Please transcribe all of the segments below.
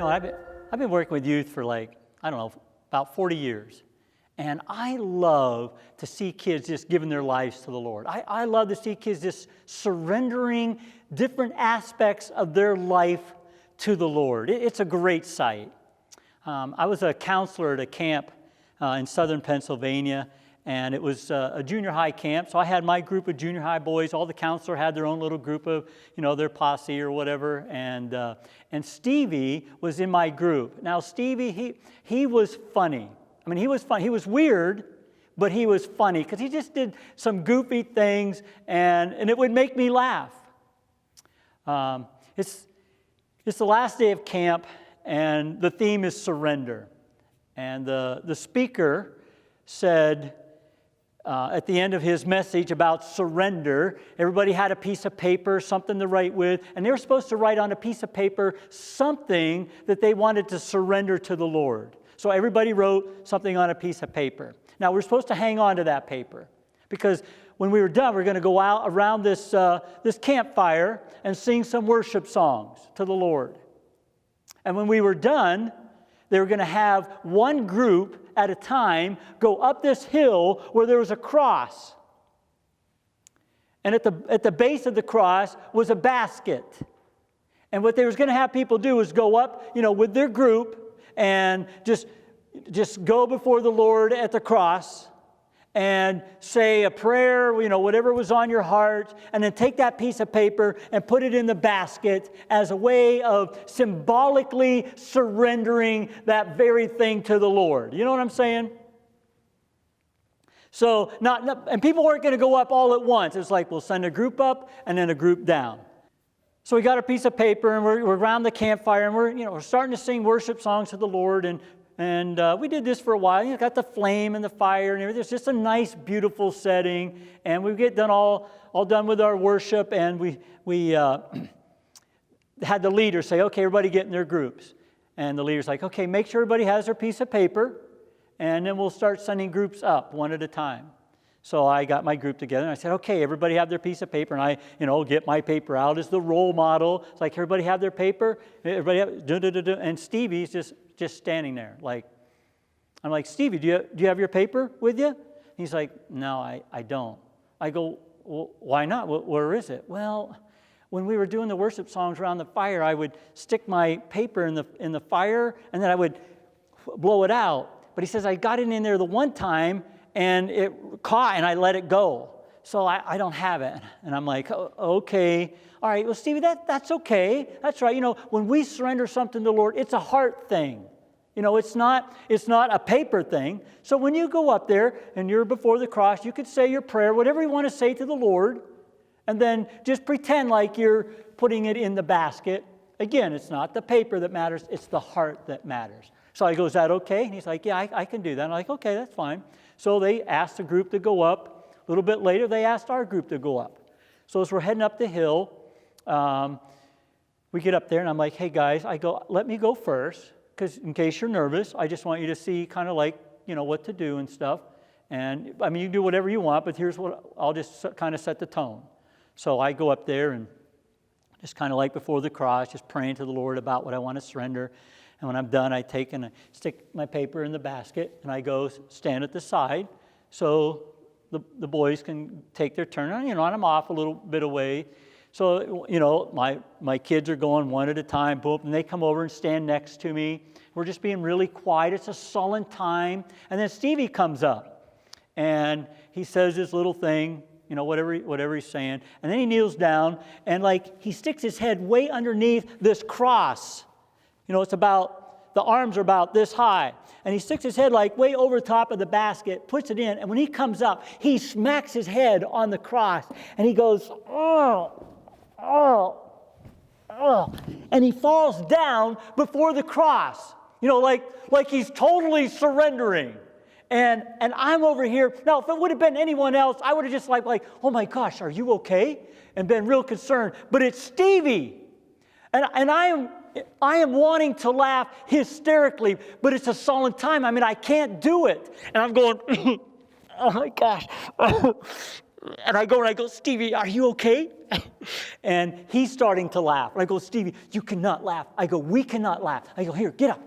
I've been working with youth for about 40 years. And I love to see kids just giving their lives to the Lord. I love to see kids just surrendering different aspects of their life to the Lord. It's a great sight. I was a counselor at a camp in southern Pennsylvania, and it was a junior high camp. So I had my group of junior high boys. All the counselors had their own little group of, their posse or whatever. And Stevie was in my group. Now Stevie, he was funny. I mean, he was fun. He was weird, but he was funny because he just did some goofy things, and it would make me laugh. It's the last day of camp, and the theme is surrender. And the speaker said at the end of his message about surrender, everybody had a piece of paper, something to write with, and they were supposed to write on a piece of paper something that they wanted to surrender to the Lord. So everybody wrote something on a piece of paper. Now, we're supposed to hang on to that paper because when we were done, we're going to go out around this campfire and sing some worship songs to the Lord. And when we were done, they were going to have one group at a time go up this hill where there was a cross. And at the base of the cross was a basket. And what they was going to have people do is go up, with their group, and just go before the Lord at the cross and say a prayer, whatever was on your heart, and then take that piece of paper and put it in the basket as a way of symbolically surrendering that very thing to the Lord. You know what I'm saying? So, and people weren't going to go up all at once. It's like we'll send a group up and then a group down. So we got a piece of paper, and we're around the campfire, and we're starting to sing worship songs to the Lord, and we did this for a while. Got the flame and the fire and everything. It's just a nice, beautiful setting, and we get done all done with our worship, and we had the leader say, "Okay, everybody get in their groups," and the leader's like, "Okay, make sure everybody has their piece of paper, and then we'll start sending groups up one at a time." So I got my group together, and I said, "Okay, everybody have their piece of paper." And I, get my paper out as the role model. It's like, everybody have their paper? Everybody have, and Stevie's just standing there. I'm like, "Stevie, do you have your paper with you?" He's like, "No, I don't." I go, "Well, why not? Where is it?" "Well, when we were doing the worship songs around the fire, I would stick my paper in the fire, and then I would blow it out. But," he says, "I got it in there the one time, and it caught, and I let it go. So I don't have it." And I'm like, "Oh, okay. All right, well, Stevie, that's okay. That's right. When we surrender something to the Lord, it's a heart thing. It's not a paper thing. So when you go up there and you're before the cross, you could say your prayer, whatever you want to say to the Lord, and then just pretend like you're putting it in the basket. Again, it's not the paper that matters. It's the heart that matters." So I go, "Is that okay?" And he's like, "Yeah, I can do that." And I'm like, "Okay, that's fine." So they asked the group to go up. A little bit later, they asked our group to go up. So as we're heading up the hill, we get up there, and I'm like, "Hey, guys," I go, "let me go first, because in case you're nervous, I just want you to see kind of what to do and stuff. And, you can do whatever you want, but here's what, I'll just kind of set the tone." So I go up there and just kind of before the cross, just praying to the Lord about what I want to surrender. And when I'm done, I take and I stick my paper in the basket, and I go stand at the side so the boys can take their turn. And, I'm off a little bit away. So, my kids are going one at a time, boom, and they come over and stand next to me. We're just being really quiet. It's a sullen time. And then Stevie comes up, and he says this little thing, whatever he's saying. And then he kneels down, and he sticks his head way underneath this cross. It's the arms are about this high. And he sticks his head way over top of the basket, puts it in, and when he comes up, he smacks his head on the cross, and he goes, "Oh, oh, oh," and he falls down before the cross, like he's totally surrendering. And I'm over here. Now, if it would have been anyone else, I would have just "Oh my gosh, are you okay?" and been real concerned. But it's Stevie. And I am wanting to laugh hysterically, but it's a sullen time. I can't do it. And I'm going, "Oh my gosh." And I go, Stevie, are you okay? And he's starting to laugh. And I go, Stevie, you cannot laugh. I go, we cannot laugh. I go, here, get up.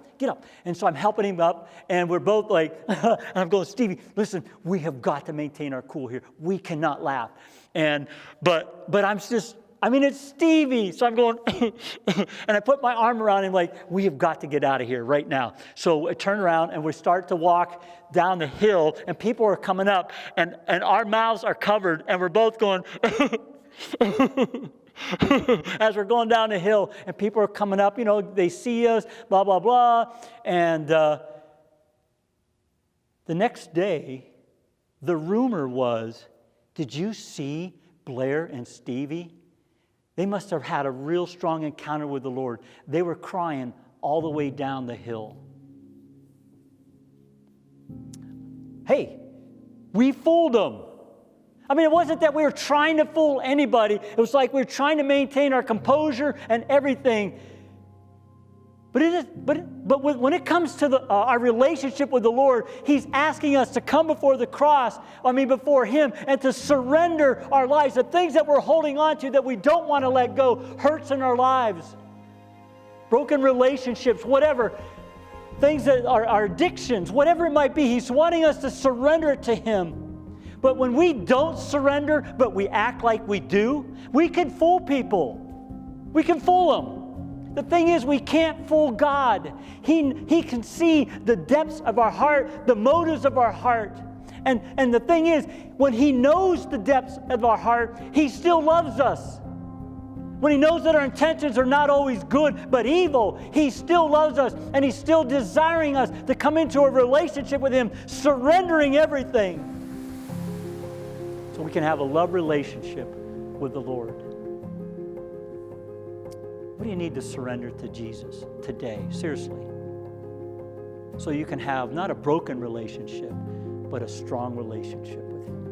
And so I'm helping him up, and we're both like, and I'm going, Stevie, listen, we have got to maintain our cool here. We cannot laugh. But I'm just, it's Stevie. So I'm going, and I put my arm around him like, we have got to get out of here right now. So I turn around, and we start to walk down the hill, and people are coming up, and our mouths are covered, and we're both going, as we're going down the hill, and people are coming up, they see us, blah, blah, blah. And the next day, the rumor was, did you see Blair and Stevie? They must have had a real strong encounter with the Lord. They were crying all the way down the hill. Hey, we fooled them. It wasn't that we were trying to fool anybody. It was like we were trying to maintain our composure and everything. But when it comes to our relationship with the Lord, He's asking us to come before the cross, before Him, and to surrender our lives. The things that we're holding on to that we don't want to let go, hurts in our lives, broken relationships, whatever, things that are addictions, whatever it might be, He's wanting us to surrender it to Him. But when we don't surrender, but we act like we do, we can fool people. We can fool them. The thing is, we can't fool God. He can see the depths of our heart, the motives of our heart. And the thing is, when He knows the depths of our heart, He still loves us. When He knows that our intentions are not always good, but evil, He still loves us, and He's still desiring us to come into a relationship with Him, surrendering everything, so we can have a love relationship with the Lord. What do you need to surrender to Jesus today? Seriously. So you can have not a broken relationship, but a strong relationship with Him.